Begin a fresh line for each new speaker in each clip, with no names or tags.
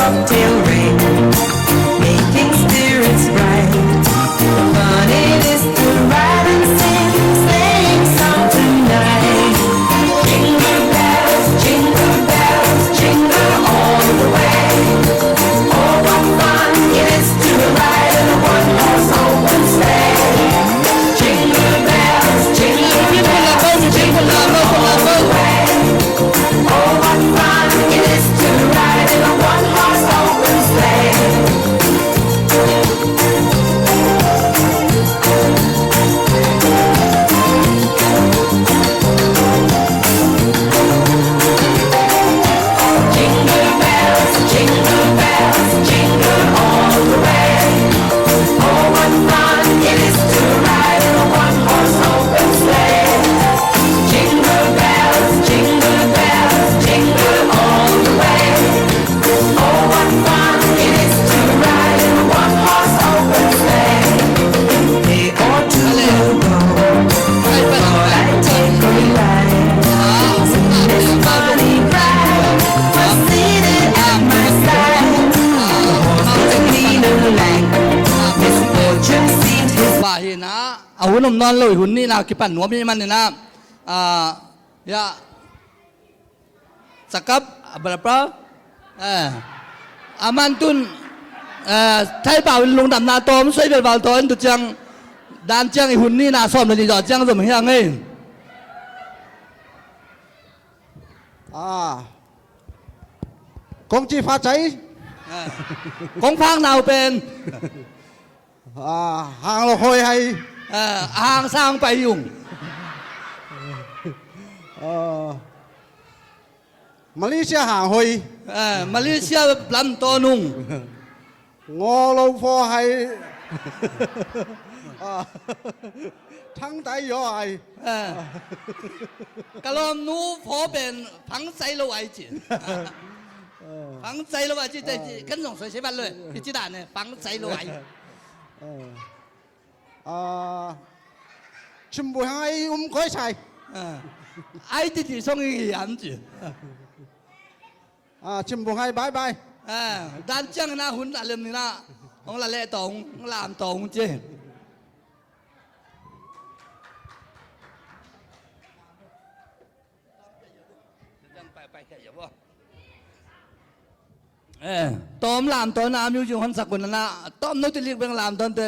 cocktail ring, making spirits bright. The fun it is to ride and sing, sing song tonight. Jingle bells, jingle all the way. Oh, what fun it is to ride in a one-horse open sleigh. Jingle bells, jingle all the way. Oh, what fun it is to ride in a one-horse open sleigh. Jingle bells, jingle all the way. Oh, what fun it is to ride in a one-horse open sleigh. Jingle bells, jingle all the way. Oh, what fun it is to ride in a one-horse open sleigh. They ought to go for I take a ride. This funny ride was seated at my side. The horse was cleaner like misfortune seemed his.
ว่าเห็นนะเอาหุ่นนอนเลยหุ่นนี่นะกี่ปั่นหัวมีมันเนี่ยนะยาสักกับberapa aman tun thay bảo lùng đầm na tôm xoay về vào tối tụt chăng đàn chăngหุ่นนี่นะซ้อมเลยดีจอดchăng rồi mìnhยังไง
กงจีฟ้าใจ
ของพังnàoเป็น
ห่างเราคอยให้
อ่างสร้างไปยุ่ง
มาเลเซียห่างหอย
มาเลเซียลำตัวนุ่ง
งอเราพอให้ ทั้งไตย่อย
กะลอมนู้พอเป็นพังใจเราไอ้จีพังใจเราไอ้จีแต่跟总水谁办เลยพี่จีดาเนี่ยพังใจเราไอ้
ชิมบุให้ค่อยใส่
ไอ้ที่ที่ส่งอีหยันจี
ชิมบุให้บายบาย
ด้านจังนะหุ่นอะไรนี่นะของละเล่ตองของลามตองเจตอมลามตอนน้ำอยู่หันสักคนนั้นนะตอมนุติลิกเป็นลามตอนเตะ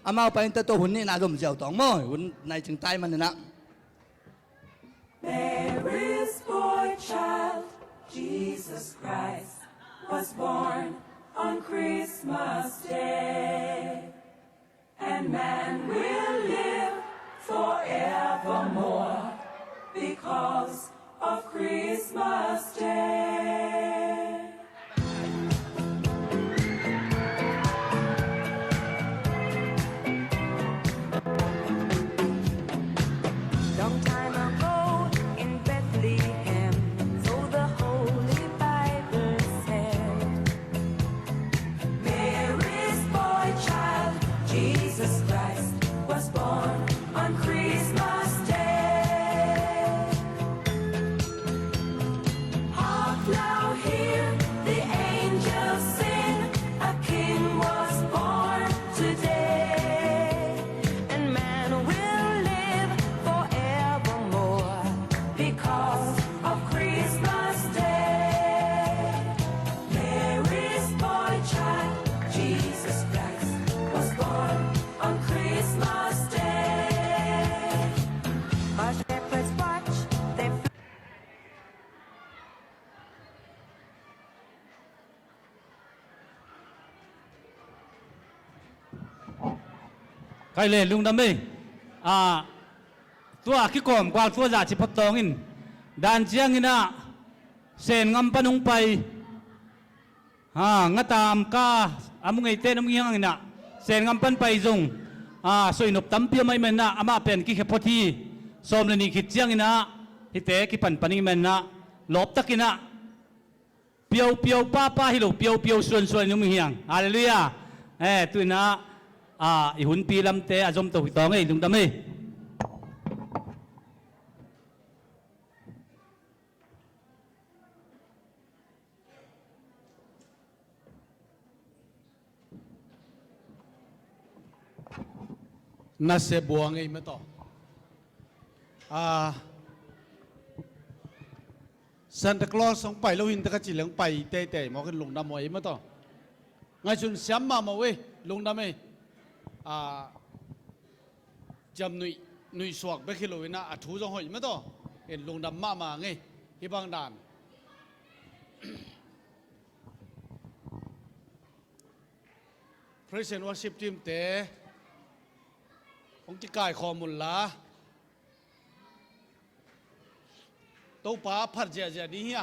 อามาไปแต่ตัวหุ่นนี่น่าดมเจียวตองม้อยหุ่นในจึงใต้มันนี่นะ
Mary's boy child, Jesus Christ, was born on Christmas Day. And man will live forevermore because of Christmas Day. Long time ago in Bethlehem, so the Holy Bible said, Mary's boy child, Jesus Christ, was born on Christmas Day. Hark now, hear the angels sing, a king was born today, and man will live forevermore because of Christmas Day. Mary's boy child, Jesus Christ, was born on Christmas Day. But shepherds watch, they
ใครเลยลุงดำไหมตัวขี้โกมกว่าตัวจ่าชิพับตองอินด้านเชียงอินะเซนงำปนุงไปงาตามก้าอามุงไอเต้นอามุงยังอินะเซนงำปันไปจงสวยนบตั้มเปียไม่เหม็นนะอามาเป็นกี่เขพอทีสมเลนี่คิดเชียงอินะฮิเต้กี่ปันปันนี่เหม็นนะลบตะกินะเปียวเปียวป้าฮิโลเปียวเปียวส่วนนุ่มเฮียงฮาเลลูยาตัวนะอีหุ่นปีลำเตะอาจมตัวหิตองไอ้ลุงดำไหม
อ
น่าเสียบัวไงไม่ต่อซันตาคลอสส่งไปแล้วหินตะกจิเหลืองไปเตะหมอขึ้นลงดำมวยไม่ต่อไงชุนซ้ำมาเว้ยลงดำเอจำหนุ่ยสวกไปคิโลวินะถูจงหอยไม่ต่อเห็นลงดำมาไงที่บางด่านพระเซนวอร์ชิปทีมเตะของจิกายคอมุลละตัวป้าพัดเจียดีเฮีย